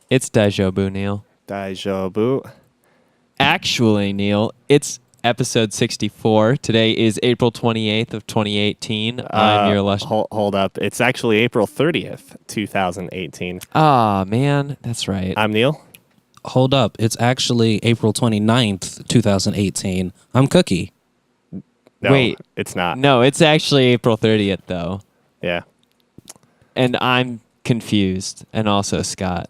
It's deja vu, Neil. Deja vu. Actually, Neil, it's episode 64. Today is April 28th of 2018. I'm your Hold up. It's actually April 30th, 2018. Ah, man, that's right. I'm Neil. Hold up. It's actually April 29th, 2018. I'm Cookie. No, Wait. it's not. No, it's actually April 30th, though. Yeah. And I'm confused. And also Scott.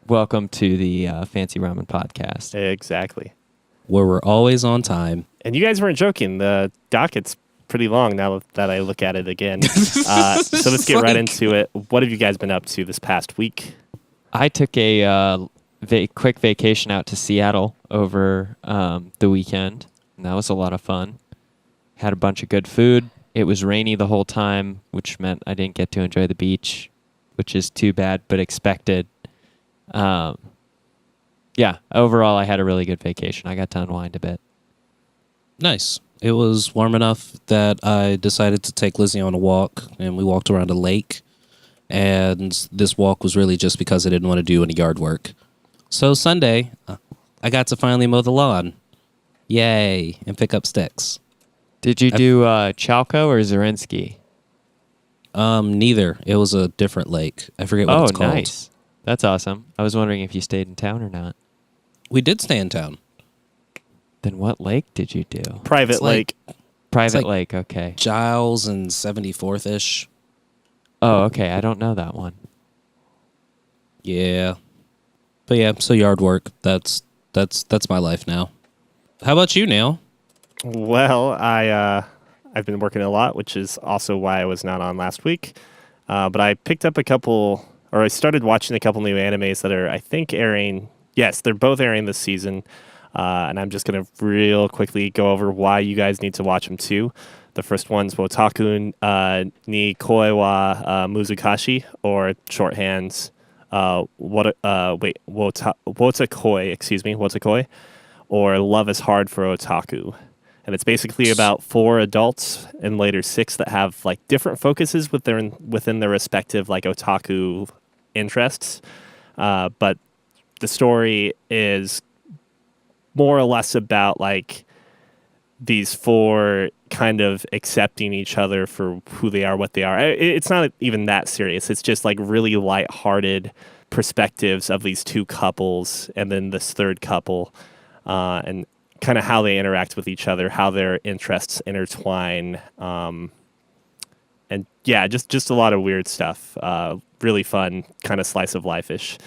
Welcome to the Fancy Ramen podcast. Exactly. Where we're always on time. And you guys weren't joking. The docket's pretty long now that I look at it again. So let's get right into it. What have you guys been up to this past week? I took a quick vacation out to Seattle over the weekend, and that was a lot of fun. Had a bunch of good food. It was rainy the whole time, which meant I didn't get to enjoy the beach, which is too bad, but expected. Yeah, overall, I had a really good vacation. I got to unwind a bit. Nice. It was warm enough that I decided to take Lizzie on a walk, and we walked around a lake. And this walk was really just because I didn't want to do any yard work. So Sunday, I got to finally mow the lawn. Yay, and pick up sticks. Did you do Chalco or Zarinsky? Neither. It was a different lake. I forget what it's called. Oh, nice. That's awesome. I was wondering if you stayed in town or not. We did stay in town. Then what lake did you do? Private lake. Private like lake, okay. Giles and 74th-ish. Oh, okay. I don't know that one. Yeah. But yeah, so yard work. That's my life now. How about you, Neil? Well, I've been working a lot, which is also why I was not on last week. But I picked up I started watching a couple new animes that are, I think, airing. Yes, they're both airing this season. And I'm just going to real quickly go over why you guys need to watch them too. The first one's Wotaku ni Koi wa Muzukashi, or shorthands, Wotakoi, or Love is Hard for Otaku. And it's basically about 4 adults and later 6 that have like different focuses within their respective like otaku interests. But the story is more or less about like these 4 kind of accepting each other for who they are, what they are. It's not even that serious. It's just like really lighthearted perspectives of these 2 couples and then this third couple, and kind of how they interact with each other, how their interests intertwine, and yeah, just a lot of weird stuff. Really fun, kind of slice of life-ish.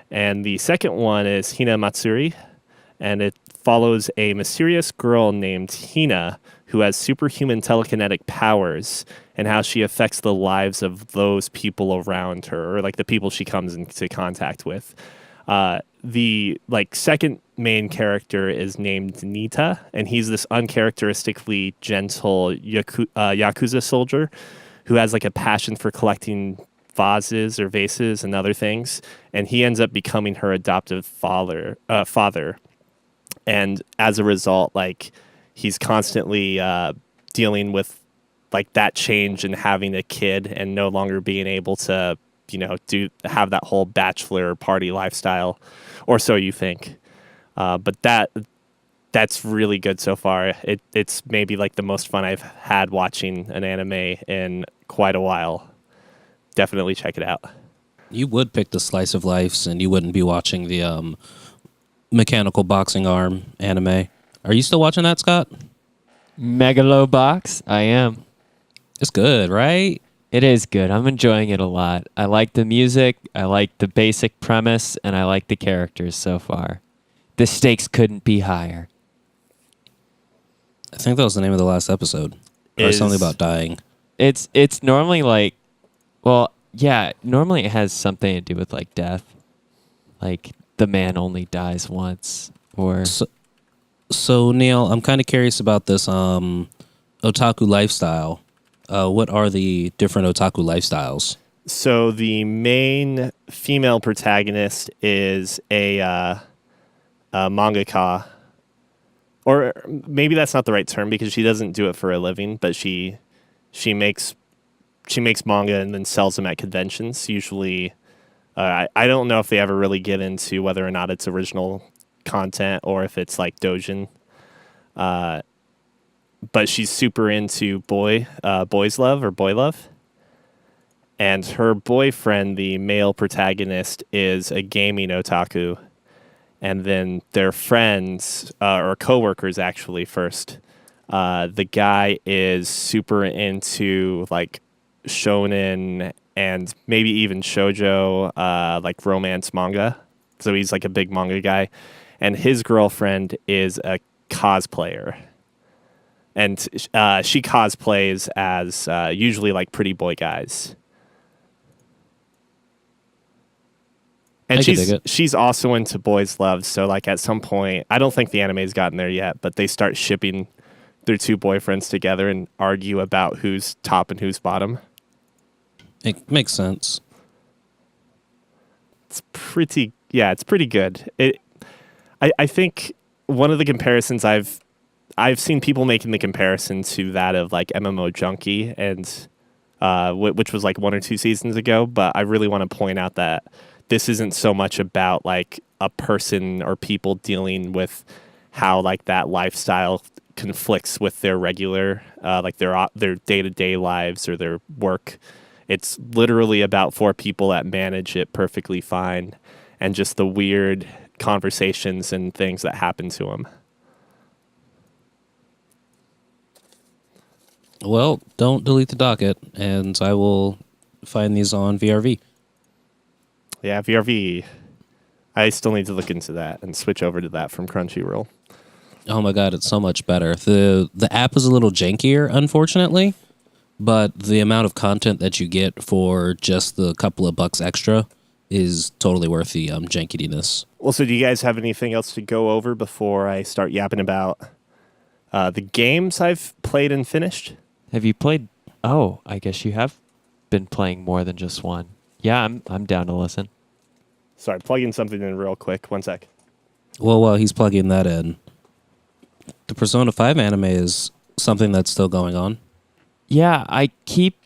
And the second one is Hina Matsuri, and it follows a mysterious girl named Hina who has superhuman telekinetic powers and how she affects the lives of those people around her, or like the people she comes into contact with. The like second main character is named Nita, and he's this uncharacteristically gentle Yakuza soldier who has like a passion for collecting vases and other things, and he ends up becoming her adoptive father. And as a result, like he's constantly dealing with like that change and having a kid and no longer being able to, have that whole bachelor party lifestyle, or so you think. But that's really good so far. It's maybe like the most fun I've had watching an anime in quite a while. Definitely check it out. You would pick the slice of lives, and you wouldn't be watching the mechanical boxing arm anime. Are you still watching that, Scott? Megalobox? I am. It's good, right? It is good. I'm enjoying it a lot. I like the music, I like the basic premise, and I like the characters so far. The stakes couldn't be higher. I think that was the name of the last episode. Or something about dying. It's normally like, well, yeah, normally it has something to do with like death. Like the man only dies once, or So Neil, I'm kind of curious about this otaku lifestyle. What are the different otaku lifestyles? So the main female protagonist is a mangaka, or maybe that's not the right term because she doesn't do it for a living, but she makes manga and then sells them at conventions, usually I don't know if they ever really get into whether or not it's original content or if it's like Dojin. But she's super into boys love or boy love. And her boyfriend, the male protagonist, is a gaming otaku. And then their friends, or coworkers actually first. The guy is super into like shonen and maybe even shoujo, like romance manga. So he's like a big manga guy. And his girlfriend is a cosplayer. And she cosplays as usually like pretty boy guys. And I can dig it. she's also into boys love. So like at some point, I don't think the anime's gotten there yet, but they start shipping their two boyfriends together and argue about who's top and who's bottom. It makes sense. It's pretty good. I think one of the comparisons I've seen people making the comparison to that of like MMO Junkie and which was like 1 or 2 seasons ago, but I really want to point out that this isn't so much about like a person or people dealing with how like that lifestyle conflicts with their regular like their day-to-day lives or their work. It's literally about 4 people that manage it perfectly fine and just the weird conversations and things that happen to them. Well, don't delete the docket, and I will find these on VRV. Yeah, VRV. I still need to look into that and switch over to that from Crunchyroll. Oh my god, it's so much better. The app is a little jankier, unfortunately, but the amount of content that you get for just the couple of bucks extra is totally worth the jankiness. Well, so do you guys have anything else to go over before I start yapping about the games I've played and finished? Have you played? Oh, I guess you have been playing more than just one. Yeah, I'm down to listen. Sorry, plugging something in real quick. 1 sec. Well, while he's plugging that in, the Persona 5 anime is something that's still going on. Yeah, I keep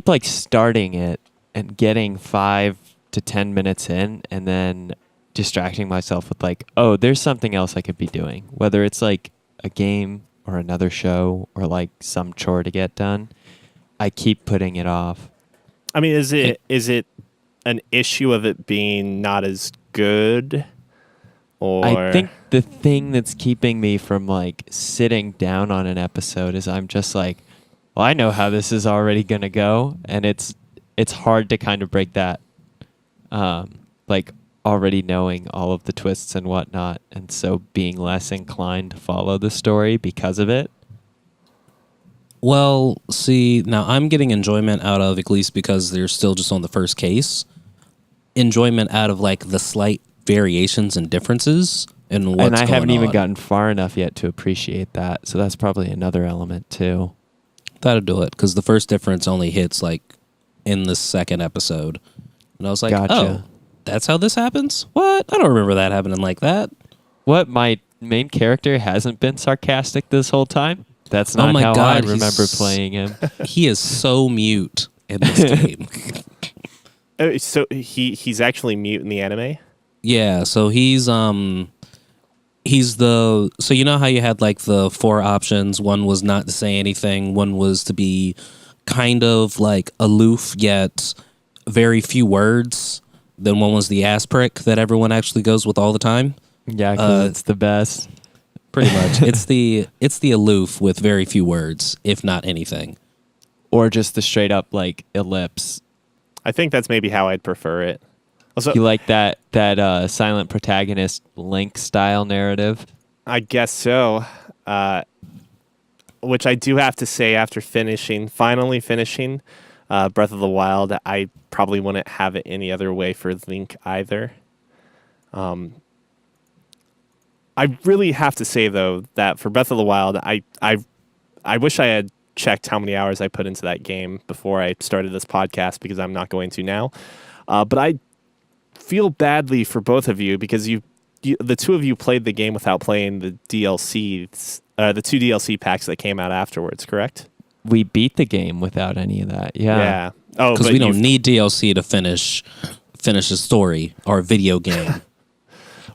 like starting it and getting 5 to 10 minutes in and then distracting myself with like, oh, there's something else I could be doing. Whether it's like a game or another show or like some chore to get done, I keep putting it off. I mean, is it an issue of it being not as good? Or I think the thing that's keeping me from like sitting down on an episode is I'm just like, well, I know how this is already gonna go, and it's hard to kind of break that, like already knowing all of the twists and whatnot, and so being less inclined to follow the story because of it. Well, see, now I'm getting enjoyment out of, at least because they're still just on the first case, enjoyment out of like the slight variations and differences in what's going on. And I haven't even gotten far enough yet to appreciate that, so that's probably another element too. That'll do it, because the first difference only hits like in the second episode. And I was like, Gotcha. oh, that's how this happens? What? I don't remember that happening like that. What, my main character hasn't been sarcastic this whole time? That's not my how God, I remember playing him. He is so mute in this game. so he's actually mute in the anime? Yeah, so he's the, so you know how you had like the 4 options? One was not to say anything, one was to be kind of like aloof yet very few words. Then one was the ass prick that everyone actually goes with all the time. Yeah, because it's the best. Pretty much. It's the aloof with very few words, if not anything. Or just the straight up like ellipse. I think that's maybe how I'd prefer it. Also, You like that silent protagonist Link style narrative? I guess so. Which I do have to say, after finally finishing Breath of the Wild, I probably wouldn't have it any other way for Link either. I really have to say, though, that for Breath of the Wild, I wish I had checked how many hours I put into that game before I started this podcast, because I'm not going to now. But I feel badly for both of you, because the two of you played the game without playing the DLCs, the 2 DLC packs that came out afterwards, correct? We beat the game without any of that. Yeah. Oh, Because but we don't need DLC to finish finish a story or a video game.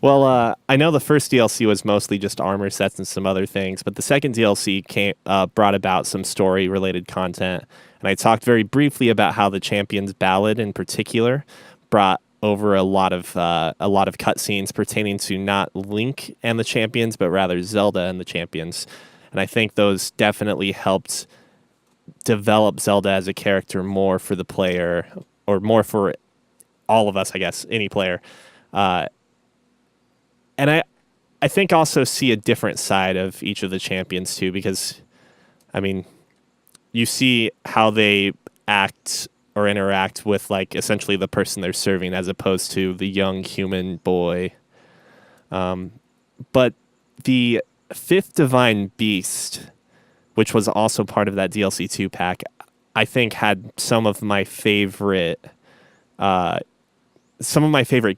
Well, I know the first DLC was mostly just armor sets and some other things, but the second DLC brought about some story-related content, and I talked very briefly about how the Champions Ballad, in particular, brought over a lot of cutscenes pertaining to not Link and the Champions, but rather Zelda and the Champions, and I think those definitely helped develop Zelda as a character more for the player, or more for all of us, I guess, any player. And I think also see a different side of each of the champions too, because, I mean, you see how they act or interact with, like, essentially the person they're serving as opposed to the young human boy. But the fifth Divine Beast, which was also part of that DLC 2 pack, I think had some of my favorite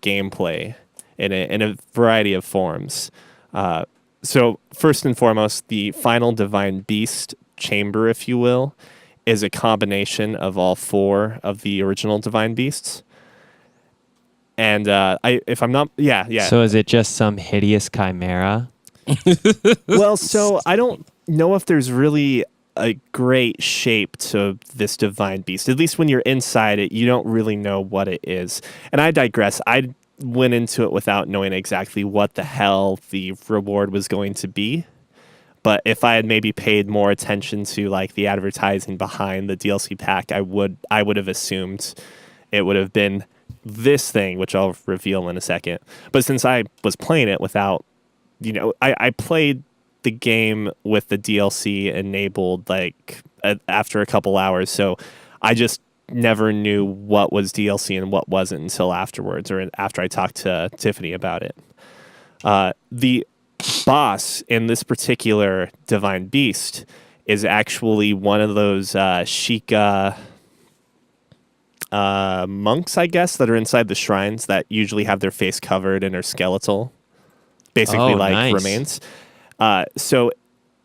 gameplay in a variety of forms. So first and foremost, the final Divine Beast chamber, if you will, is a combination of all four of the original Divine Beasts. And So is it just some hideous chimera? Well, so I don't know if there's really a great shape to this Divine Beast. At least when you're inside it, you don't really know what it is. And I digress. I went into it without knowing exactly what the hell the reward was going to be. But if I had maybe paid more attention to, like, the advertising behind the DLC pack, I would have assumed it would have been this thing, which I'll reveal in a second. But since I was playing it without, I played the game with the DLC enabled, like, after a couple hours, so I just never knew what was DLC and what wasn't until afterwards, or after I talked to Tiffany about it. The boss in this particular Divine Beast is actually one of those Sheikah monks, I guess, that are inside the shrines that usually have their face covered and are skeletal, basically nice. remains. So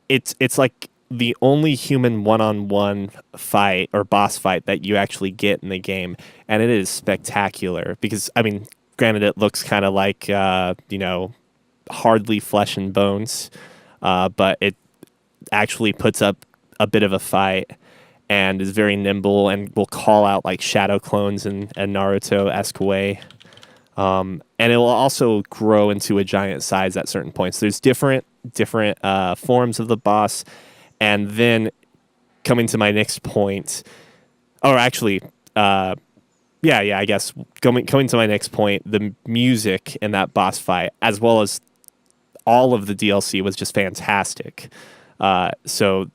it's like the only human one-on-one fight or boss fight that you actually get in the game, and it is spectacular because, I mean, granted, it looks kind of like hardly flesh and bones, but it actually puts up a bit of a fight and is very nimble and will call out like shadow clones in a Naruto-esque way. And it will also grow into a giant size at certain points. There's different forms of the boss. And then coming to my next point, or actually, I guess coming to my next point, the music in that boss fight, as well as all of the DLC, was just fantastic. So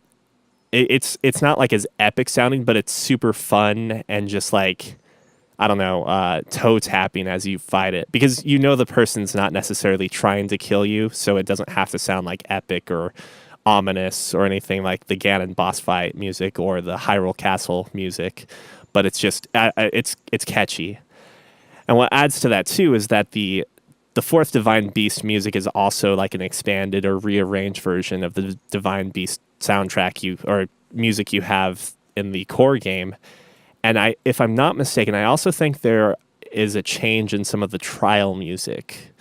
it's not like as epic sounding, but it's super fun and just like, I don't know, toe tapping as you fight it, because the person's not necessarily trying to kill you, so it doesn't have to sound like epic or ominous or anything like the Ganon boss fight music or the Hyrule Castle music, but it's just it's catchy. And what adds to that too is that the fourth Divine Beast music is also like an expanded or rearranged version of the Divine Beast soundtrack or music you have in the core game. And if I'm not mistaken, I also think there is a change in some of the trial music,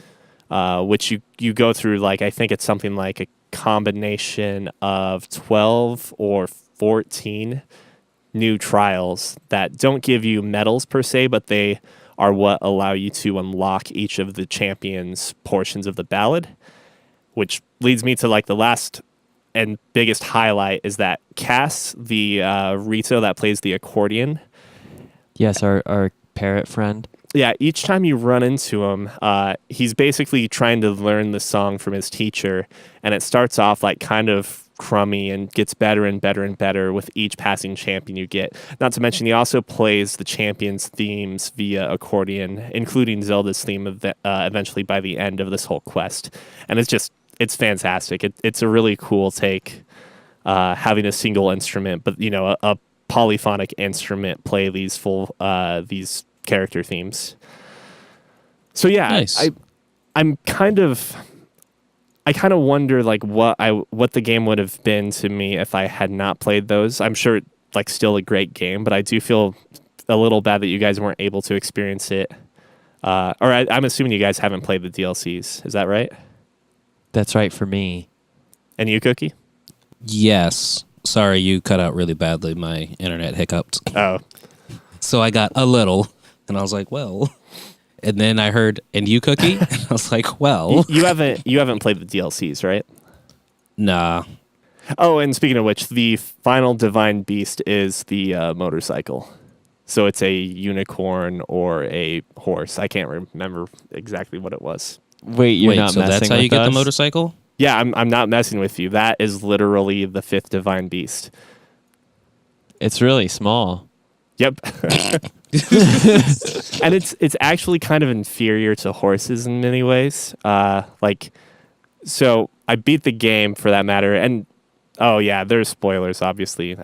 which you go through, like, I think it's something like a combination of 12 or 14 new trials that don't give you medals per se, but they are what allow you to unlock each of the champions' portions of the ballad, which leads me to like the last and biggest highlight is that Cass, the Rito that plays the accordion. Yes, our parrot friend. Yeah, each time you run into him, he's basically trying to learn the song from his teacher, and it starts off like kind of crummy and gets better and better and better with each passing champion you get. Not to mention, he also plays the champions' themes via accordion, including Zelda's theme eventually by the end of this whole quest. And it's fantastic. It's a really cool take, having a single instrument, but a polyphonic instrument play these full these character themes. So yeah, nice. I kind of wonder like what the game would have been to me if I had not played those. I'm sure like still a great game, but I do feel a little bad that you guys weren't able to experience it I'm assuming you guys haven't played the DLCs. Is that right? That's right for me. And you, Cookie? Yes. Sorry, you cut out really badly. My internet hiccuped. Oh, So I got a little, and I was like, well. And then I heard, and you, Cookie? And I was like, well. you haven't played the DLCs, right? Nah. Oh, and speaking of which, the final divine beast is the motorcycle. So it's a unicorn or a horse. I can't remember exactly what it was. Wait, you're Wait, not so messing that's how with you get the us? motorcycle? Yeah, I'm not messing with you. That is literally the fifth divine beast. It's really small. Yep. And it's actually kind of inferior to horses in many ways. So I beat the game for that matter, and oh yeah, there's spoilers obviously.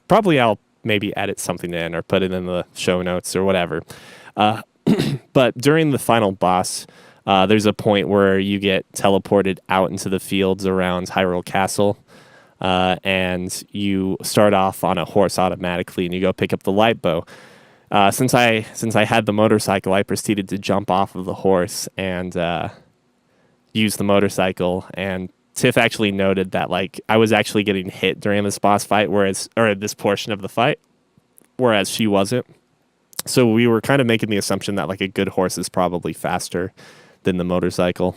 Probably I'll maybe edit something in or put it in the show notes or whatever. But during the final boss, there's a point where you get teleported out into the fields around Hyrule Castle. And you start off on a horse automatically, and you go pick up the light bow. Since I had the motorcycle, I proceeded to jump off of the horse and use the motorcycle. And Tiff actually noted that like I was actually getting hit during this boss fight, or this portion of the fight, whereas she wasn't. So we were kind of making the assumption that like a good horse is probably faster than the motorcycle.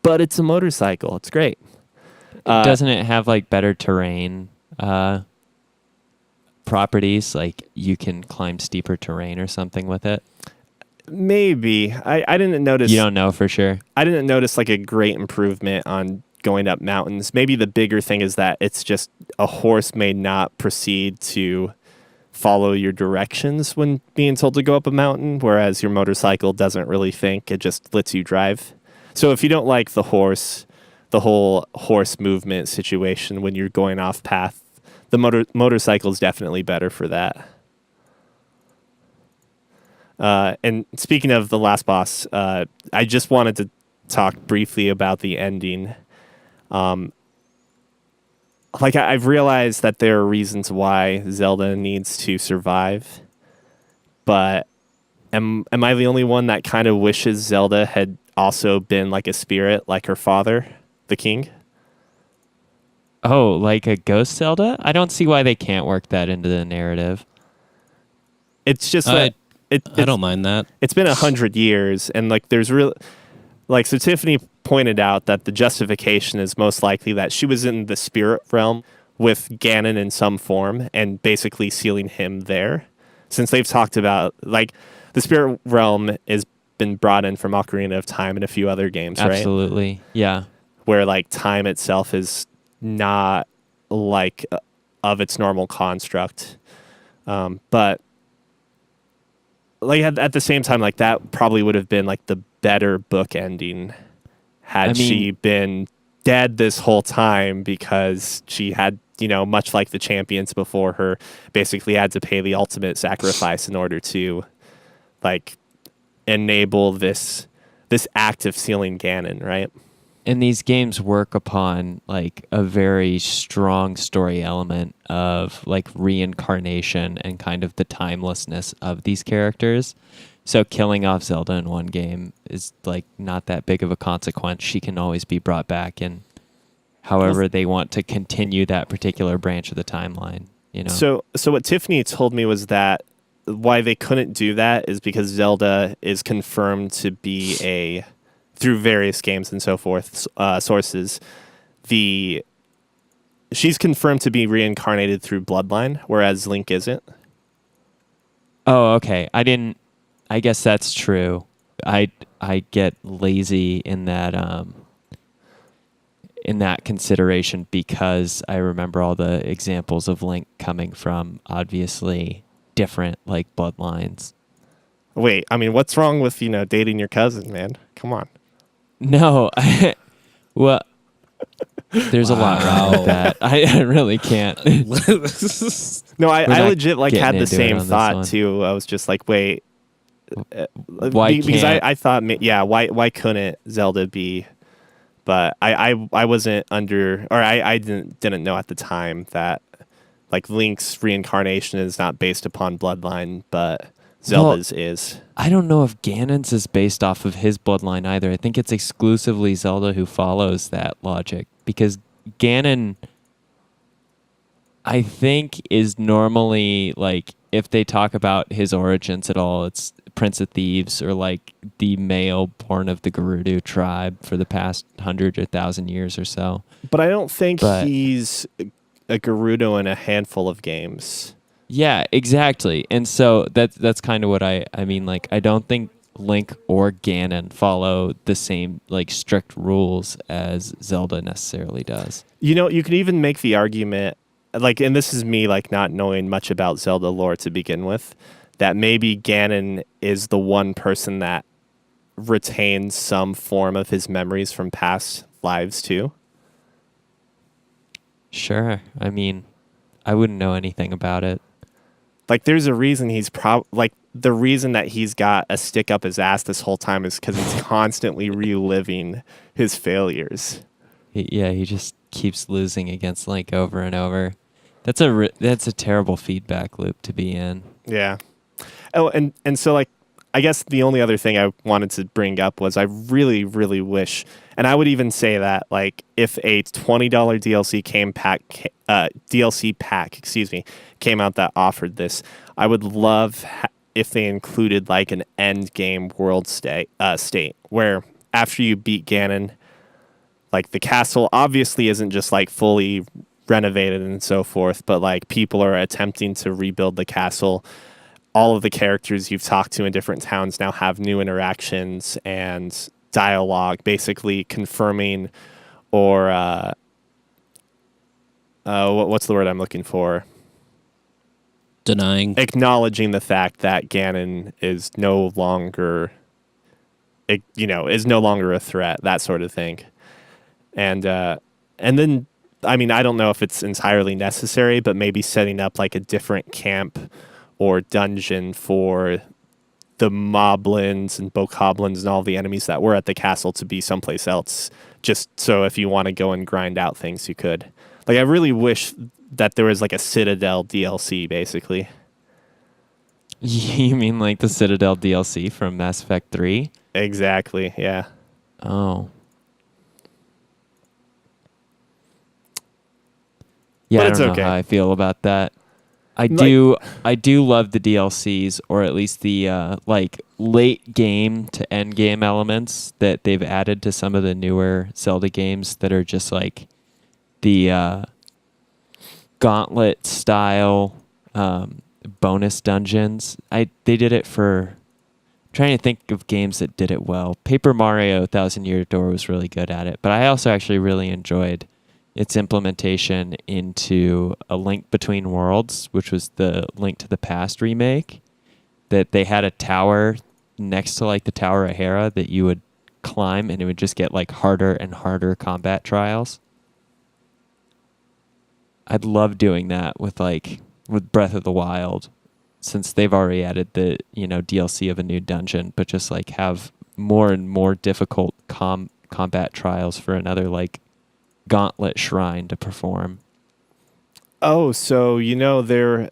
But it's a motorcycle. It's great. Doesn't it have like better terrain properties? Like you can climb steeper terrain or something with it? Maybe. I didn't notice. You don't know for sure. I didn't notice like a great improvement on going up mountains. Maybe the bigger thing is that it's just a horse may not proceed to follow your directions when being told to go up a mountain, whereas your motorcycle doesn't really think. It just lets you drive. So if you don't like the whole horse movement situation when you're going off path, the motorcycle is definitely better for that. And speaking of the last boss, I just wanted to talk briefly about the ending. I've realized that there are reasons why Zelda needs to survive, but am I the only one that kind of wishes Zelda had also been like a spirit, like her father, the king? Oh, like a ghost Zelda? I don't see why they can't work that into the narrative. It's just I that don't mind that. it's been 100 years, and like there's real, like so Tiffany pointed out that the justification is most likely that she was in the spirit realm with Ganon in some form and basically sealing him there, since they've talked about like the spirit realm has been brought in from Ocarina of Time and a few other games, right? Absolutely. Yeah. Where like time itself is not like of its normal construct, but like at the same time, like that probably would have been like the better book ending had she been dead this whole time, because she had, much like the champions before her, basically had to pay the ultimate sacrifice in order to like enable this act of sealing Ganon, right? And these games work upon like a very strong story element of like reincarnation and kind of the timelessness of these characters. So killing off Zelda in one game is like not that big of a consequence. She can always be brought back in however they want to continue that particular branch of the timeline, So what Tiffany told me was that why they couldn't do that is because Zelda is confirmed to be through various games and so forth, sources, she's confirmed to be reincarnated through bloodline, whereas Link isn't. Oh, okay. I guess that's true. I get lazy in that consideration because I remember all the examples of Link coming from obviously different like bloodlines. Wait, I mean, what's wrong with dating your cousin, man? Come on. No, well, there's a lot wrong with that. I really can't. No, I not legit like had getting the into it same on this thought one. too. I was just like, wait, Why because can't? I thought, why couldn't Zelda be? But I wasn't under, or I didn't know at the time that like Link's reincarnation is not based upon bloodline, but Zelda's is. I don't know if Ganon's is based off of his bloodline either. I think it's exclusively Zelda who follows that logic because Ganon, I think, is normally like if they talk about his origins at all, it's Prince of Thieves or like the male born of the Gerudo tribe for the past 100 or 1,000 years or so. But I don't think But- he's a Gerudo in a handful of games. Yeah, exactly. And so that's kind of what I mean. Like, I don't think Link or Ganon follow the same like strict rules as Zelda necessarily does. You know, you could even make the argument, like, and this is me like not knowing much about Zelda lore to begin with, that maybe Ganon is the one person that retains some form of his memories from past lives too. Sure. I mean, I wouldn't know anything about it. Like, there's a reason he's the reason that he's got a stick up his ass this whole time is because he's constantly reliving his failures. He just keeps losing against Link over and over. That's a terrible feedback loop to be in. Yeah. Oh, and so like, I guess the only other thing I wanted to bring up was I really, really wish, and I would even say that like if a $20 DLC pack, came out that offered this, I would love if they included like an end game world state where after you beat Ganon, like the castle obviously isn't just like fully renovated and so forth, but like people are attempting to rebuild the castle. All of the characters you've talked to in different towns now have new interactions and dialogue, basically confirming or what's the word I'm looking for? Denying. Acknowledging the fact that Ganon is no longer, is no longer a threat, that sort of thing. And then, I mean, I don't know if it's entirely necessary, but maybe setting up like a different camp or dungeon for the moblins and bokoblins and all the enemies that were at the castle to be someplace else, just so if you want to go and grind out things, you could. Like, I really wish that there was like a Citadel DLC, basically. You mean like the Citadel DLC from Mass Effect 3? Exactly, yeah. Oh. Yeah, But I it's don't know okay. how I feel about that. I Like- do love the DLCs, or at least the like late game to end game elements that they've added to some of the newer Zelda games that are just like the gauntlet style bonus dungeons. They did it for, I'm trying to think of games that did it well. Paper Mario Thousand Year Door was really good at it, but I also actually really enjoyed its implementation into A Link Between Worlds, which was the Link to the Past remake, that they had a tower next to like the Tower of Hera that you would climb and it would just get like harder and harder combat trials. I'd love doing that with Breath of the Wild, since they've already added the, DLC of a new dungeon, but just like have more and more difficult combat trials for another like gauntlet shrine to perform. Oh, so there.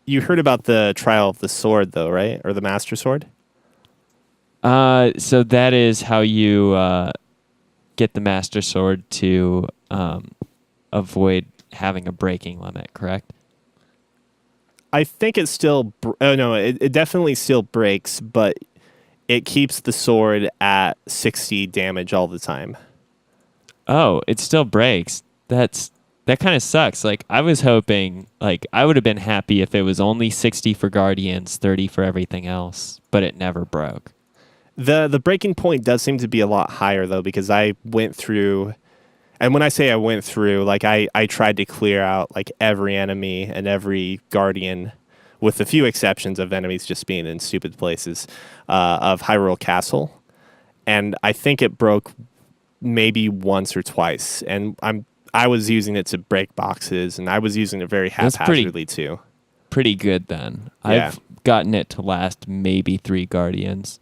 You heard about the Trial of the Sword, though, right? Or the Master Sword? So that is how you get the Master Sword to avoid having a breaking limit, correct? I think it still. Oh no, it definitely still breaks, but it keeps the sword at 60 damage all the time. Oh, it still breaks. That kind of sucks. Like, I was hoping, like, I would have been happy if it was only 60 for Guardians, 30 for everything else, but it never broke. The breaking point does seem to be a lot higher, though, because I went through, and when I say I went through, like, I tried to clear out, like, every enemy and every Guardian, with a few exceptions of enemies just being in stupid places, of Hyrule Castle. And I think it broke maybe once or twice, and I was using it to break boxes, and I was using it very That's haphazardly too. Pretty good then. Yeah. I've gotten it to last maybe 3 Guardians.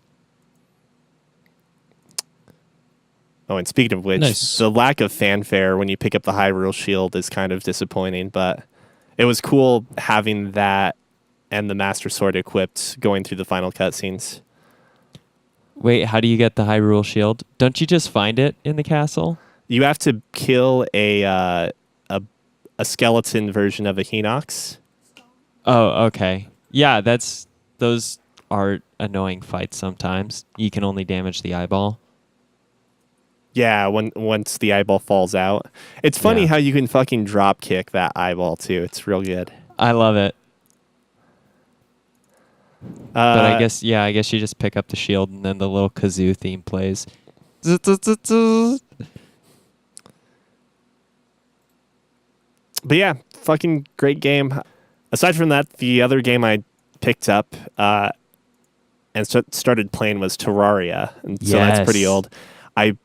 Oh, and speaking of which, Nice. the lack of fanfare when you pick up the Hyrule Shield is kind of disappointing, but it was cool having that and the Master Sword equipped going through the final cutscenes. Wait, how do you get the Hyrule Shield? Don't you just find it in the castle? You have to kill a skeleton version of a Hinox. Oh, okay. Yeah, those are annoying fights sometimes. You can only damage the eyeball. Yeah, once the eyeball falls out. It's funny Yeah. how you can fucking drop kick that eyeball too. It's real good. I love it. But Uh, I guess you just pick up the shield and then the little kazoo theme plays. but yeah, fucking great game. Aside from that, the other game I picked up and started playing was Terraria, and so that's pretty Yes. old. I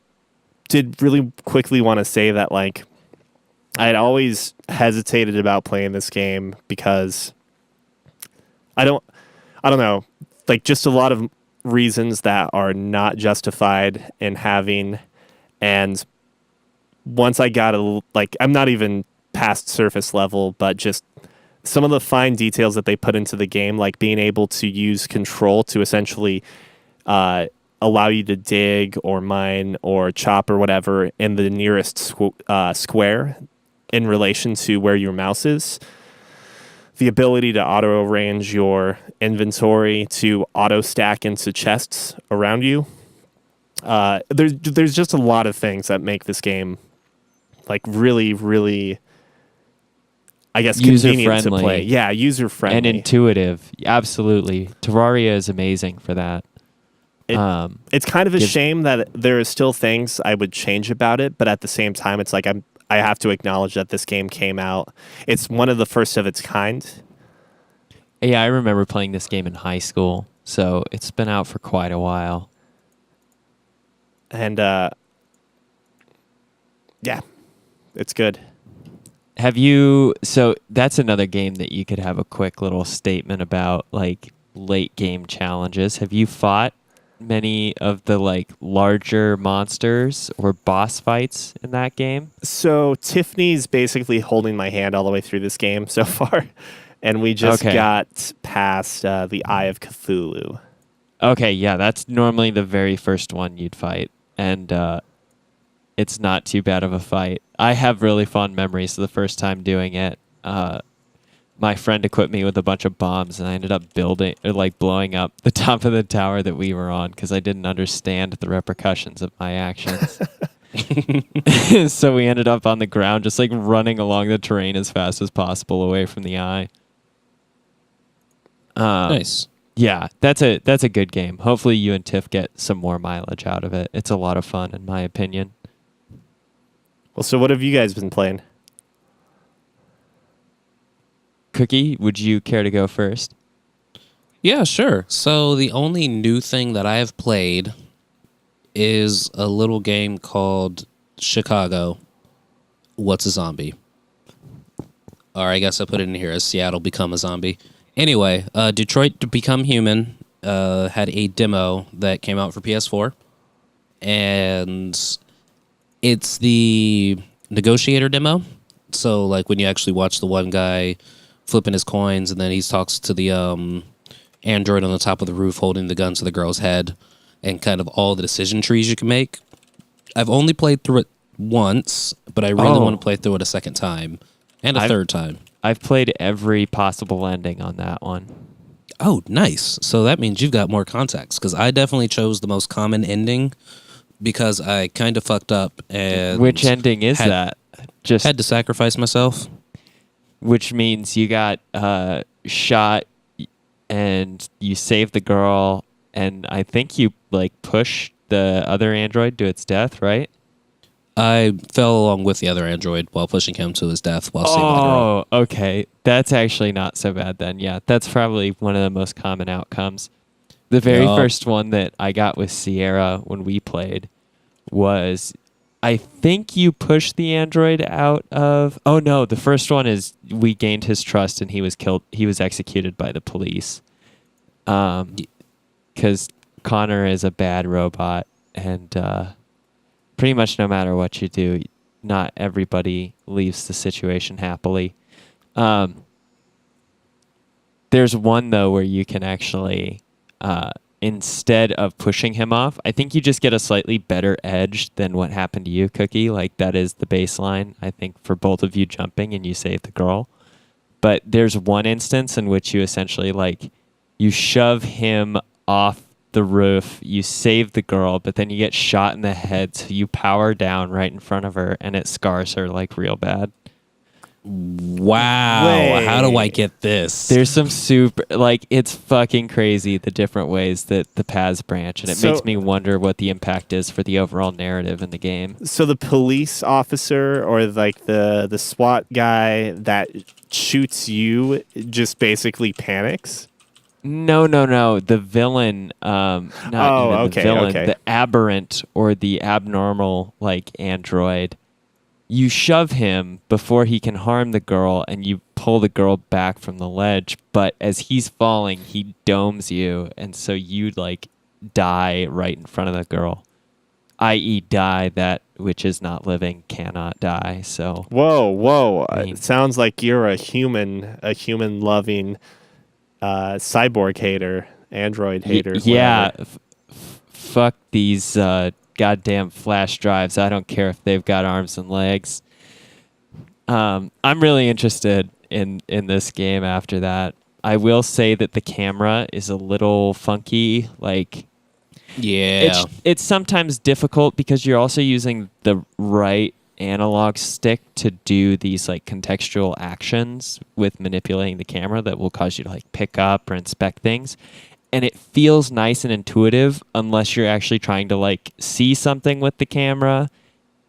did really quickly want to say that like I had always hesitated about playing this game because I don't know, like just a lot of reasons that are not justified in having. And once I got I'm not even past surface level, but just some of the fine details that they put into the game, like being able to use control to essentially allow you to dig or mine or chop or whatever in the nearest square in relation to where your mouse is. The ability to auto arrange your inventory to auto stack into chests around you. There's just a lot of things that make this game like really, really, I guess, convenient to User-friendly. play. Yeah, user friendly And intuitive. Absolutely. Terraria is amazing for that. It's kind of a gives- shame that there are still things I would change about it, but at the same time, it's like I have to acknowledge that this game came out. It's one of the first of its kind. Yeah, I remember playing this game in high school, so it's been out for quite a while. And yeah, it's good. So that's another game that you could have a quick little statement about, like late game challenges. Have you fought many of the like larger monsters or boss fights in that game? So Tiffany's basically holding my hand all the way through this game so far, and we just Okay. got past the Eye of Cthulhu. Okay, yeah, that's normally the very first one you'd fight, and it's not too bad of a fight. I have really fond memories of the first time doing it. My friend equipped me with a bunch of bombs, and I ended up blowing up the top of the tower that we were on because I didn't understand the repercussions of my actions. So we ended up on the ground, just like running along the terrain as fast as possible away from the eye. Nice. Yeah, that's a good game. Hopefully you and Tiff get some more mileage out of it. It's a lot of fun, in my opinion. Well, so what have you guys been playing? Cookie, would you care to go first? Yeah, sure. So the only new thing that I have played is a little game called Chicago, What's a Zombie? Or I guess I put it in here as Seattle Become a Zombie. Anyway, Detroit to Become Human had a demo that came out for PS4. And it's the negotiator demo. So like when you actually watch the one guy flipping his coins and then he talks to the android on the top of the roof holding the gun to the girl's head and kind of all the decision trees you can make. I've only played through it once, but I really want to play through it a second time and a third time. I've played every possible ending on that one. Oh, nice. So that means you've got more context because I definitely chose the most common ending because I kind of fucked up and Which ending is that? Just had to sacrifice myself. which means you got shot and you saved the girl, and I think you like push the other android to its death, right? I fell along with the other android while pushing him to his death while saving the girl. Oh, okay. That's actually not so bad then. Yeah, that's probably one of the most common outcomes. The very Yup. first one that I got with Sierra when we played was, I think you pushed the android out of... Oh, no, the first one is we gained his trust and he was killed. He was executed by the police. Because Connor is a bad robot, and pretty much no matter what you do, not everybody leaves the situation happily. There's one though where you can actually, instead of pushing him off, I think you just get a slightly better edge than what happened to you, Cookie. Like that is the baseline, I think, for both of you jumping and you save the girl. But there's one instance in which you essentially like you shove him off the roof, you save the girl, but then you get shot in the head, so you power down right in front of her and it scars her like real bad. Wow. Wait. How do I get this? There's some super, like, it's fucking crazy the different ways that the paths branch, and it makes me wonder what the impact is for the overall narrative in the game. So the police officer or like the SWAT guy that shoots you just basically panics? No. The villain, not even okay, the villain, okay. the aberrant or the abnormal, like, android. You shove him before he can harm the girl, and you pull the girl back from the ledge. But as he's falling, he domes you, and so you like die right in front of the girl. I.e., die that which is not living cannot die. So Whoa! I mean- It sounds like you're a human loving cyborg hater, android hater. Yeah, whatever. fuck these goddamn flash drives. I don't care if they've got arms and legs. I'm really interested in this game after that. I will say that the camera is a little funky. Like, Yeah. it's sometimes difficult because you're also using the right analog stick to do these like contextual actions with manipulating the camera that will cause you to like pick up or inspect things. And it feels nice and intuitive unless you're actually trying to like see something with the camera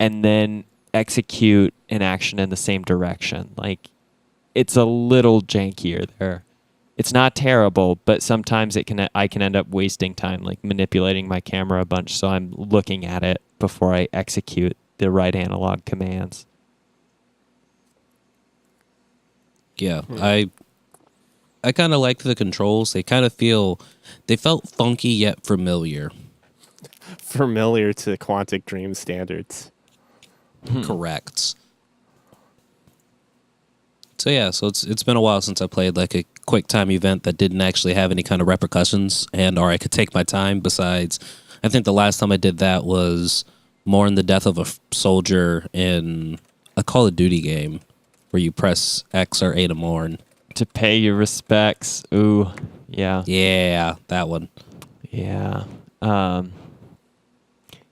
and then execute an action in the same direction. Like, it's a little jankier there. It's not terrible, but sometimes I can end up wasting time like manipulating my camera a bunch, so I'm looking at it before I execute the right analog commands. Yeah. I kind of liked the controls. They felt funky yet familiar. Familiar to Quantic Dream standards. Correct. So yeah, it's been a while since I played like a quick time event that didn't actually have any kind of repercussions or I could take my time. Besides, I think the last time I did that was mourn the death of a soldier in a Call of Duty game where you press X or A to mourn. To pay your respects. Ooh, yeah. Yeah, that one. Yeah.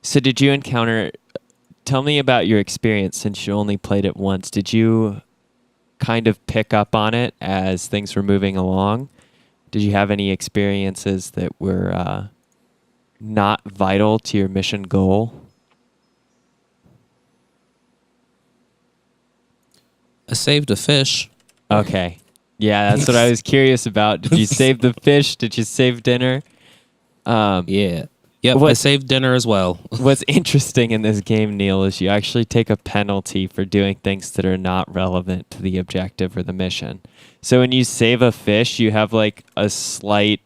So did you encounter... Tell me about your experience since you only played it once. Did you kind of pick up on it as things were moving along? Did you have any experiences that were not vital to your mission goal? I saved a fish. Okay. Yeah, that's what I was curious about. Did you save the fish? Did you save dinner? Yeah. Yep, I What- saved dinner as well. What's interesting in this game, Neil, is you actually take a penalty for doing things that are not relevant to the objective or the mission. So when you save a fish, you have like a slight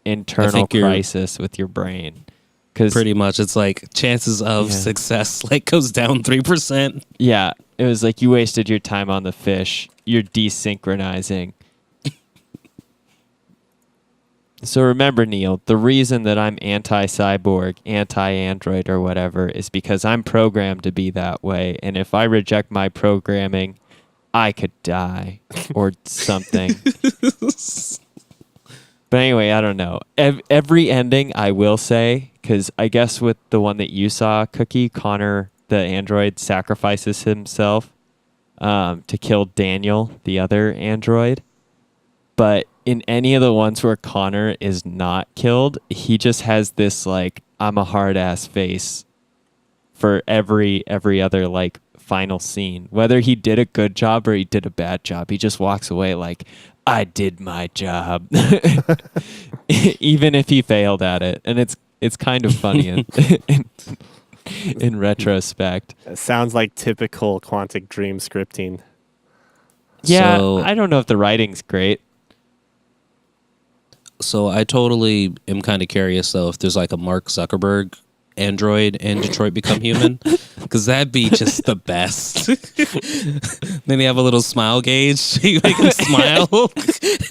internal think you're- crisis with your brain. Cause, Pretty much. It's like chances of Yeah. success like goes down 3%. yeah, it was like you wasted your time on the fish. You're desynchronizing. So remember, Neil, the reason that I'm anti-cyborg, anti-android, or whatever is because I'm programmed to be that way. And if I reject my programming, I could die or something. But anyway, I don't know. Every ending, I will say, because I guess with the one that you saw, Cookie, Connor, the android, sacrifices himself to kill Daniel, the other android. But in any of the ones where Connor is not killed, he just has this like I'm a hard ass face for every other like final scene. Whether he did a good job or he did a bad job, he just walks away like I did my job, even if he failed at it. And it's kind of funny in retrospect. It sounds like typical Quantic Dream scripting. Yeah, So- I don't know if the writing's great. So I totally am kind of curious though if there's like a Mark Zuckerberg Android and Detroit Become Human, because that'd be just the best. Then you have a little smile gauge. You make him smile.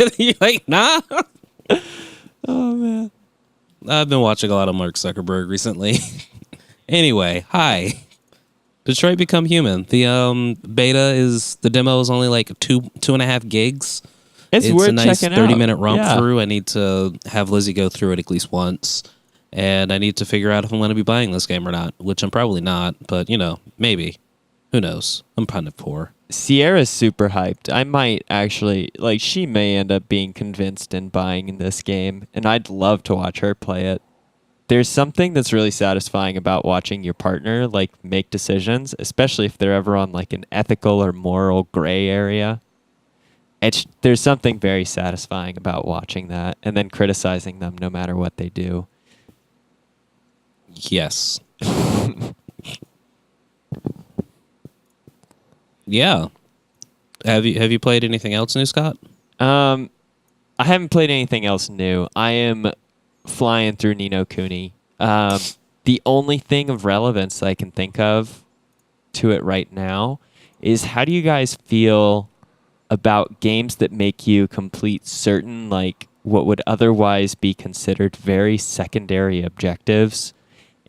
And you're like, nah. Oh man. I've been watching a lot of Mark Zuckerberg recently. Anyway, hi. Detroit Become Human. The the demo is only like 2.5 gigs. It's a worth nice checking 30-minute out. run Yeah. through. I need to have Lizzie go through it at least once. And I need to figure out if I'm going to be buying this game or not, which I'm probably not, but, maybe. Who knows? I'm kind of poor. Sierra's super hyped. I might actually, she may end up being convinced in buying this game, and I'd love to watch her play it. There's something that's really satisfying about watching your partner, make decisions, especially if they're ever on, an ethical or moral gray area. There's something very satisfying about watching that and then criticizing them no matter what they do. Yes. Yeah. Have you played anything else new, Scott? I haven't played anything else new. I am flying through Ni no Kuni. The only thing of relevance I can think of to it right now is, how do you guys feel about games that make you complete certain, what would otherwise be considered very secondary objectives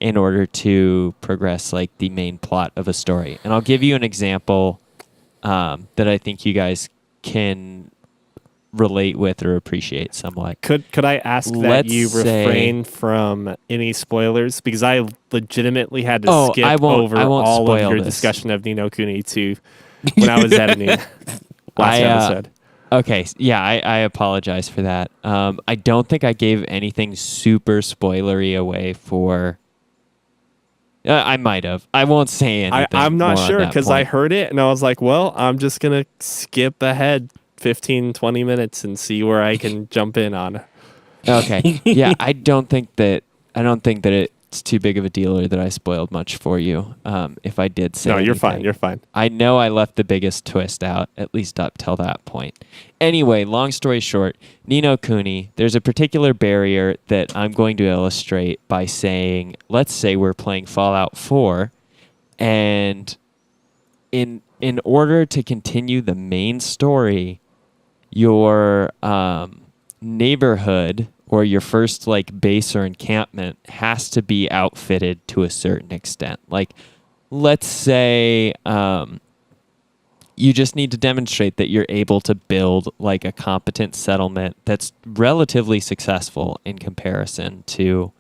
in order to progress, the main plot of a story? And I'll give you an example that I think you guys can relate with or appreciate somewhat. Could I ask that Let's you refrain from any spoilers, because I legitimately had to skip I won't all of spoil your this. discussion of Ni no Kuni to when I was editing last episode. Okay, yeah, I apologize for that. I don't think I gave anything super spoilery away for... I might have. I won't say anything. I'm not more on sure, that because I point. heard it and I was like, well, I'm just going to skip ahead 15, 20 minutes and see where I can jump in on. Okay. Yeah, I don't think that it's too big of a deal or that I spoiled much for you. If I did say No, you're anything. fine. You're fine. I know I left the biggest twist out, at least up till that point. Anyway, long story short, Ni no Kuni, there's a particular barrier that I'm going to illustrate by saying, let's say we're playing Fallout 4, and in order to continue the main story, your neighborhood or your first base or encampment has to be outfitted to a certain extent. Let's say you just need to demonstrate that you're able to build a competent settlement that's relatively successful in comparison to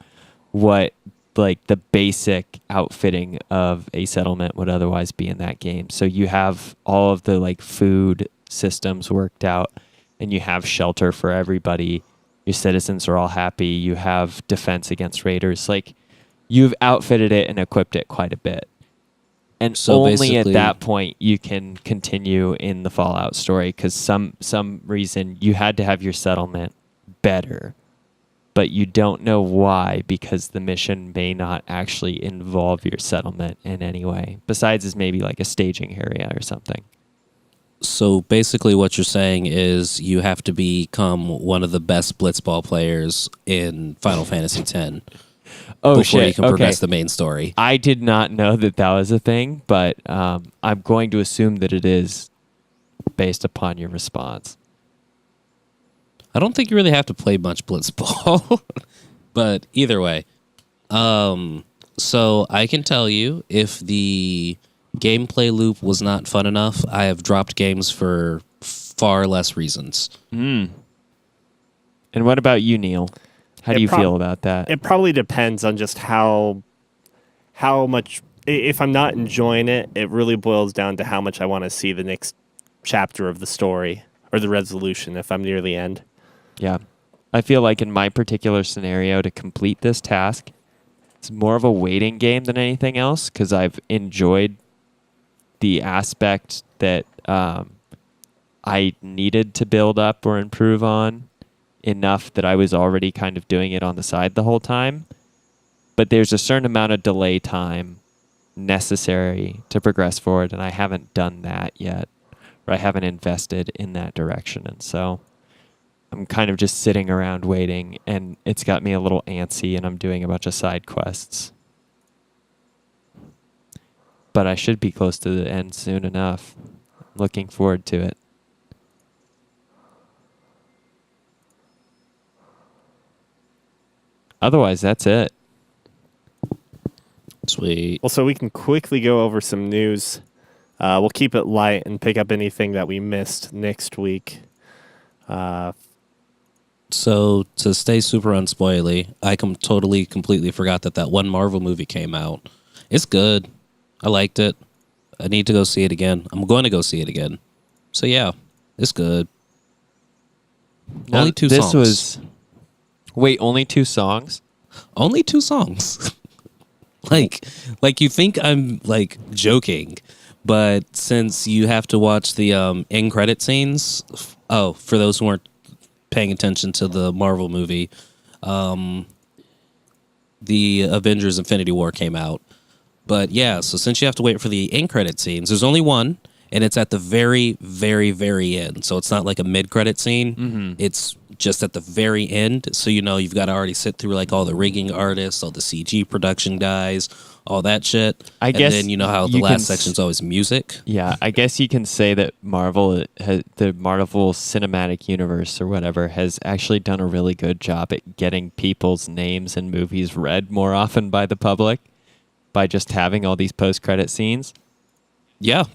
what the basic outfitting of a settlement would otherwise be in that game. So you have all of the food systems worked out, and you have shelter for everybody. Your citizens are all happy. You have defense against raiders. You've outfitted it and equipped it quite a bit. And So only at basically- that point you can continue in the Fallout story, because some reason you had to have your settlement better, but you don't know why, because the mission may not actually involve your settlement in any way, besides as maybe a staging area or something. So basically what you're saying is you have to become one of the best blitzball players in Final Fantasy X Oh, before shit. you can progress the main story. I did not know that was a thing, but I'm going to assume that it is based upon your response. I don't think you really have to play much blitzball, but either way. So I can tell you, if the gameplay loop was not fun enough, I have dropped games for far less reasons. And what about you, Neil? How do you feel about that? It probably depends on just how much. If I'm not enjoying it, it really boils down to how much I want to see the next chapter of the story or the resolution if I'm near the end. Yeah. I feel like in my particular scenario, to complete this task, it's more of a waiting game than anything else, because I've enjoyed the aspect that I needed to build up or improve on enough that I was already kind of doing it on the side the whole time. But there's a certain amount of delay time necessary to progress forward, and I haven't done that yet, or I haven't invested in that direction. And so I'm kind of just sitting around waiting, and it's got me a little antsy, and I'm doing a bunch of side quests. but I should be close to the end soon enough. Looking forward to it. Otherwise, that's it. Sweet. Well, so we can quickly go over some news. We'll keep it light and pick up anything that we missed next week. So to stay super unspoily, I completely forgot that one Marvel movie came out. It's good. I liked it. I need to go see it again. I'm going to go see it again. So yeah, it's good. Now, Only two songs. Wait, only 2 songs? Only 2 songs. like you think I'm like joking, but since you have to watch the end credit scenes, for those who aren't paying attention to the Marvel movie, the Avengers Infinity War came out. But yeah, so since you have to wait for the end credit scenes, there's only one, and it's at the very, very, very end. So it's not like a mid-credit scene. Mm-hmm. It's just at the very end. So, you've got to already sit through like all the rigging artists, all the CG production guys, all that shit. I guess and then you know how the last section's always music. Yeah, I guess you can say that the Marvel Cinematic Universe or whatever has actually done a really good job at getting people's names in movies read more often by the public by just having all these post-credit scenes. Yeah,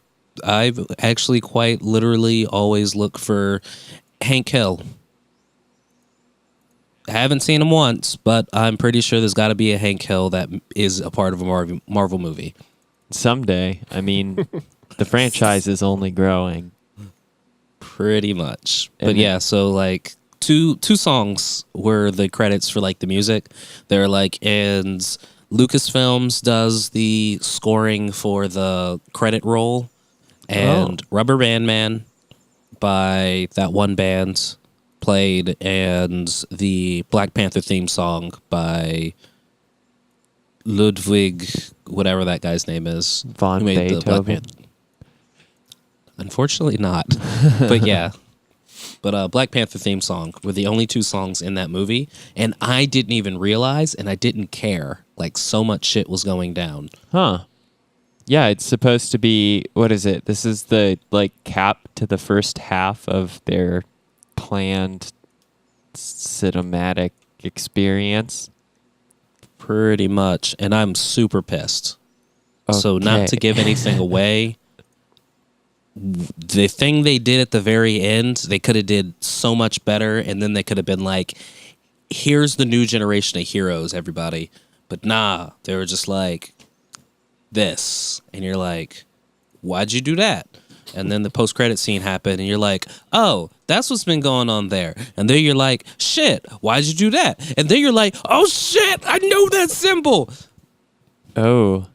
I've actually quite literally always looked for Hank Hill. I haven't seen him once, but I'm pretty sure there's got to be a Hank Hill that is a part of a Marvel movie. Someday. I mean, the franchise is only growing. Pretty much. But yeah, so like two songs were the credits for like the music. They're like, and Lucasfilms does the scoring for the credit roll, and Rubber Band Man by that one band played, and the Black Panther theme song by Ludwig, whatever that guy's name is. Von Beethoven. Unfortunately not. But yeah. But Black Panther theme song were the only 2 songs in that movie, and I didn't even realize, and I didn't care. Like, so much shit was going down. Huh. Yeah, it's supposed to be, what is it? This is the, like, cap to the first half of their planned cinematic experience. Pretty much. And I'm super pissed. Okay. So not to give anything away, the thing they did at the very end, they could have did so much better, and then they could have been like, here's the new generation of heroes, everybody. But nah, they were just like, this. And you're like, why'd you do that? And then the post-credit scene happened, and you're like, oh, that's what's been going on there. And then you're like, shit, why'd you do that? And then you're like, oh, shit, I know that symbol. Oh.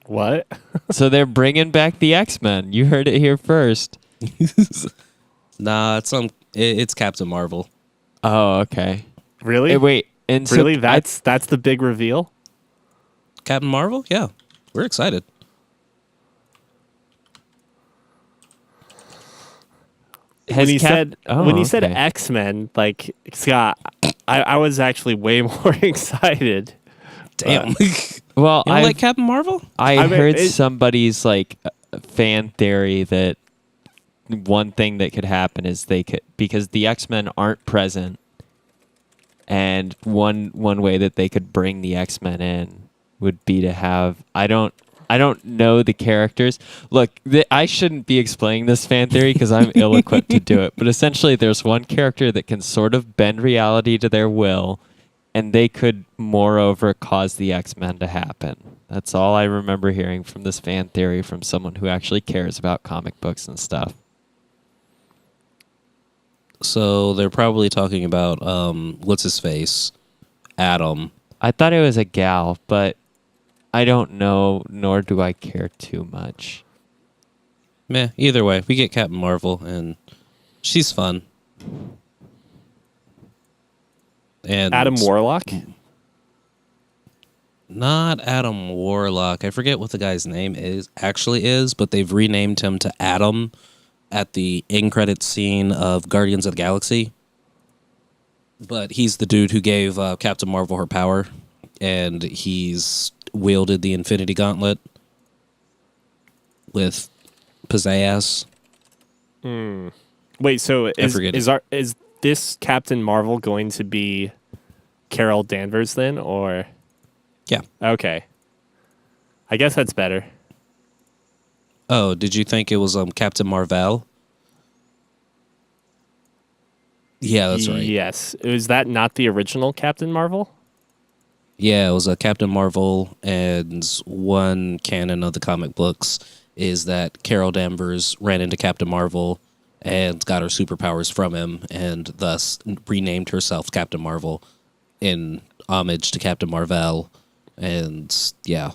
What? So they're bringing back the X-Men. You heard it here first. Nah, it's Captain Marvel. Oh, okay. Really? Hey, wait. And really? So That's the big reveal? Captain Marvel? Yeah. We're excited. When you said okay. X-Men, like, Scott, I was actually way more excited. Damn. Well, you don't like Captain Marvel? I heard somebody's like fan theory that one thing that could happen is they could, because the X-Men aren't present, and one way that they could bring the X-Men in would be to have I don't know the characters. Look, I shouldn't be explaining this fan theory because I'm ill-equipped to do it. But essentially, there's one character that can sort of bend reality to their will, and they could, moreover, cause the X-Men to happen. That's all I remember hearing from this fan theory from someone who actually cares about comic books and stuff. So they're probably talking about, what's his face? Adam. I thought it was a gal, but I don't know, nor do I care too much. Meh, either way, we get Captain Marvel, and she's fun. And Adam Warlock? Not Adam Warlock. I forget what the guy's name actually is, but they've renamed him to Adam at the end credit scene of Guardians of the Galaxy. But he's the dude who gave Captain Marvel her power, and he's wielded the Infinity Gauntlet. with pizzazz. Wait, so I forget it. is this Captain Marvel going to be Carol Danvers then, or Yeah. okay? I guess that's better. Oh, did you think it was Captain Marvel? Yeah, that's right. Yes, is that not the original Captain Marvel? Yeah, it was a Captain Marvel, and one canon of the comic books is that Carol Danvers ran into Captain Marvel and got her superpowers from him, and thus renamed herself Captain Marvel in homage to Captain Marvel. And yeah,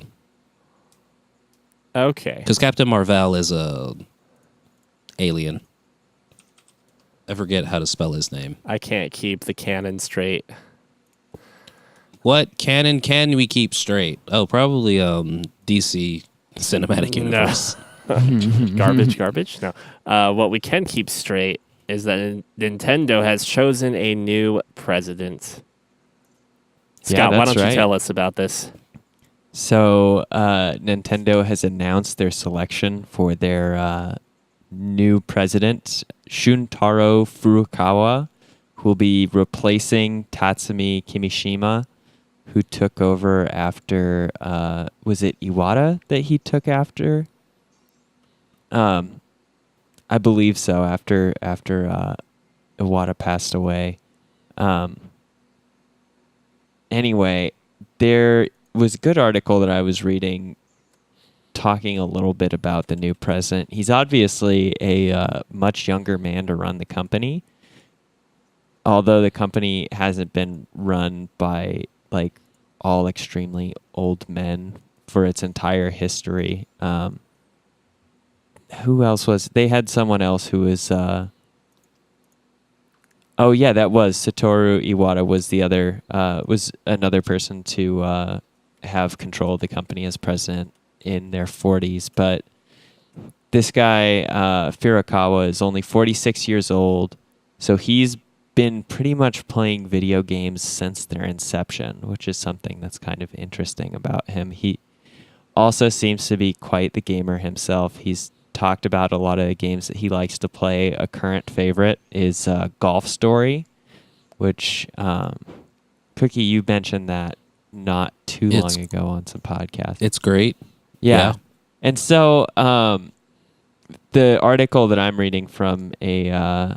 Okay. because Captain Marvel is a alien. I forget how to spell his name. I can't keep the canon straight. What canon can we keep straight? Oh, probably DC Cinematic Universe. Garbage. No. What we can keep straight is that Nintendo has chosen a new president. Scott, why that's don't you right. tell us about this? So Nintendo has announced their selection for their new president, Shuntaro Furukawa, who will be replacing Tatsumi Kimishima, who took over after, was it Iwata that he took after? I believe so, after Iwata passed away. Anyway, there was a good article that I was reading talking a little bit about the new president. He's obviously a much younger man to run the company, although the company hasn't been run by like all extremely old men for its entire history. Who else was? They had someone else who was. Oh yeah, that was Satoru Iwata. Was the other? Was another person to have control of the company as president in their 40s, but this guy Furukawa is only 46 years old, so he's been pretty much playing video games since their inception, which is something that's kind of interesting about him. He also seems to be quite the gamer himself. He's talked about a lot of the games that he likes to play. A current favorite is Golf Story, which Cookie, you mentioned that not too long ago on some podcast. It's great. Yeah. And so the article that I'm reading from a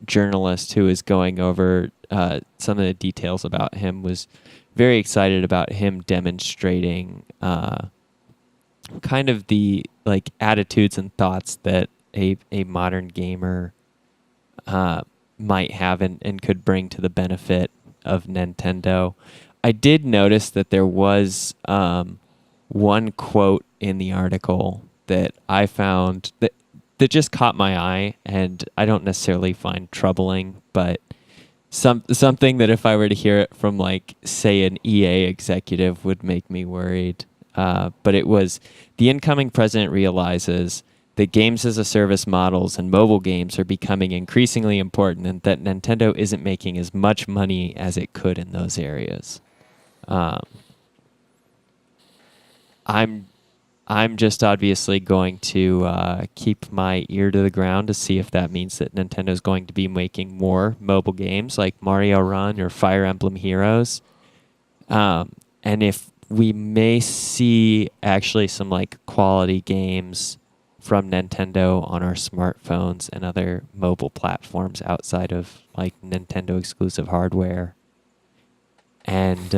journalist who is going over some of the details about him was very excited about him demonstrating kind of the like attitudes and thoughts that a modern gamer might have and could bring to the benefit of Nintendo. I did notice that there was one quote in the article that I found that just caught my eye, and I don't necessarily find troubling, but something that if I were to hear it from like say an EA executive would make me worried. But it was, the incoming president realizes that games as a service models and mobile games are becoming increasingly important, and that Nintendo isn't making as much money as it could in those areas. I'm just obviously going to keep my ear to the ground to see if that means that Nintendo's going to be making more mobile games like Mario Run or Fire Emblem Heroes. And if we may see actually some like quality games from Nintendo on our smartphones and other mobile platforms outside of like Nintendo exclusive hardware. And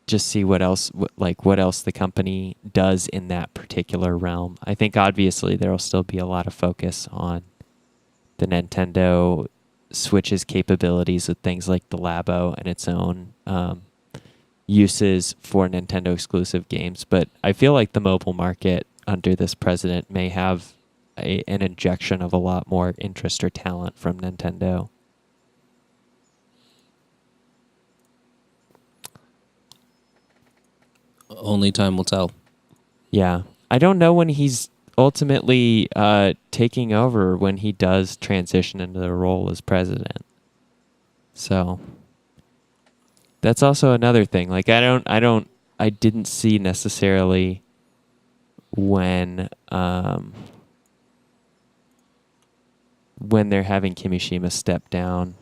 just see what else the company does in that particular realm. I think obviously there will still be a lot of focus on the Nintendo Switch's capabilities with things like the Labo and its own uses for Nintendo exclusive games. But I feel like the mobile market under this president may have an injection of a lot more interest or talent from Nintendo. Only time will tell. Yeah. I don't know when he's ultimately taking over, when he does transition into the role as president. So that's also another thing. Like I don't I didn't see necessarily when they're having Kimishima step down.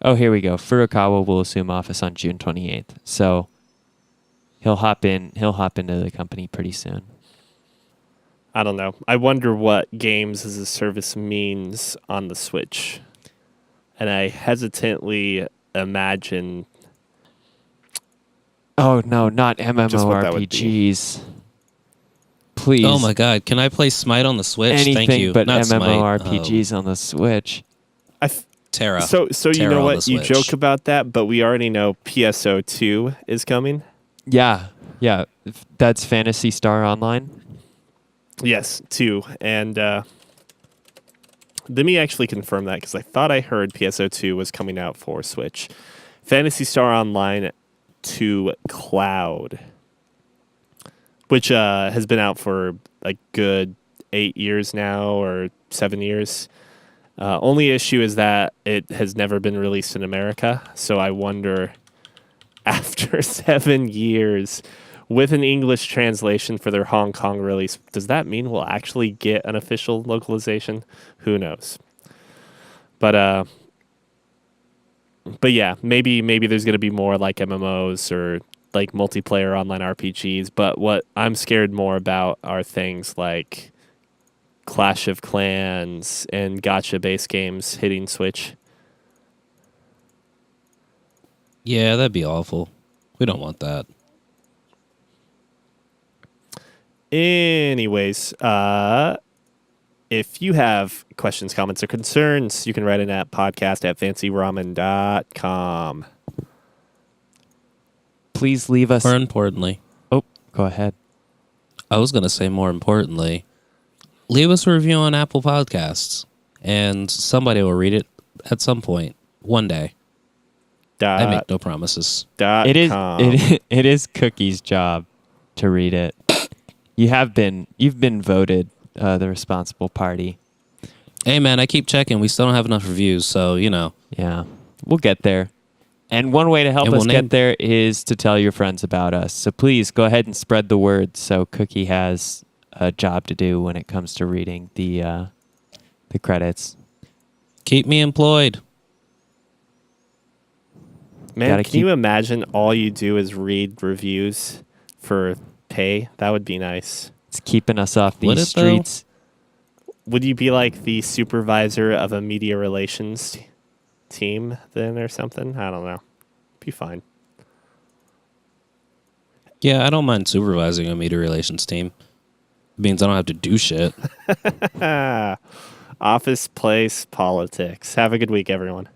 Oh, here we go. Furukawa will assume office on June 28th. So he'll hop into the company pretty soon. I don't know. I wonder what games as a service means on the Switch. And I hesitantly imagine. Oh, no, not Just what that would be. MMORPGs. Please. Oh my god, can I play Smite on the Switch? Thank Anything you. but Not MMORPGs on the Switch. Terra. So you Terra know on what? the You Switch. joke about that, but we already know PSO2 is coming. Yeah. That's Phantasy Star Online. Yes, 2. And let me actually confirm that because I thought I heard PSO2 was coming out for Switch. Phantasy Star Online 2 Cloud, which has been out for a good 8 years now or 7 years. Only issue is that it has never been released in America. So I wonder, after 7 years, with an English translation for their Hong Kong release, does that mean we'll actually get an official localization? Who knows? But yeah, maybe there's going to be more like MMOs or like multiplayer online RPGs. But what I'm scared more about are things like Clash of Clans and gacha-based games hitting Switch. Yeah, that'd be awful. We don't want that. Anyways, if you have questions, comments, or concerns, you can write in at podcast@fancyramen.com. Please leave us. More importantly, Oh, go ahead. I was going to say more importantly, leave us a review on Apple Podcasts, and somebody will read it at some point, one day. I make no promises. It is .com. it is Cookie's job to read it. You've been voted the responsible party. Hey, man, I keep checking. We still don't have enough reviews, so, you know. Yeah, we'll get there. And one way to help And us we'll get there is to tell your friends about us. So please go ahead and spread the word so Cookie has a job to do when it comes to reading the credits. Keep me employed. Man, can you imagine all you do is read reviews for pay? That would be nice. It's keeping us off Would these it, though? streets. Would you be like the supervisor of a media relations team then or something? I don't know. Be fine. Yeah, I don't mind supervising a media relations team. It means I don't have to do shit. Office place politics. Have a good week, everyone.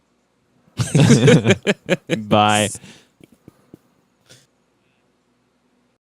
Bye.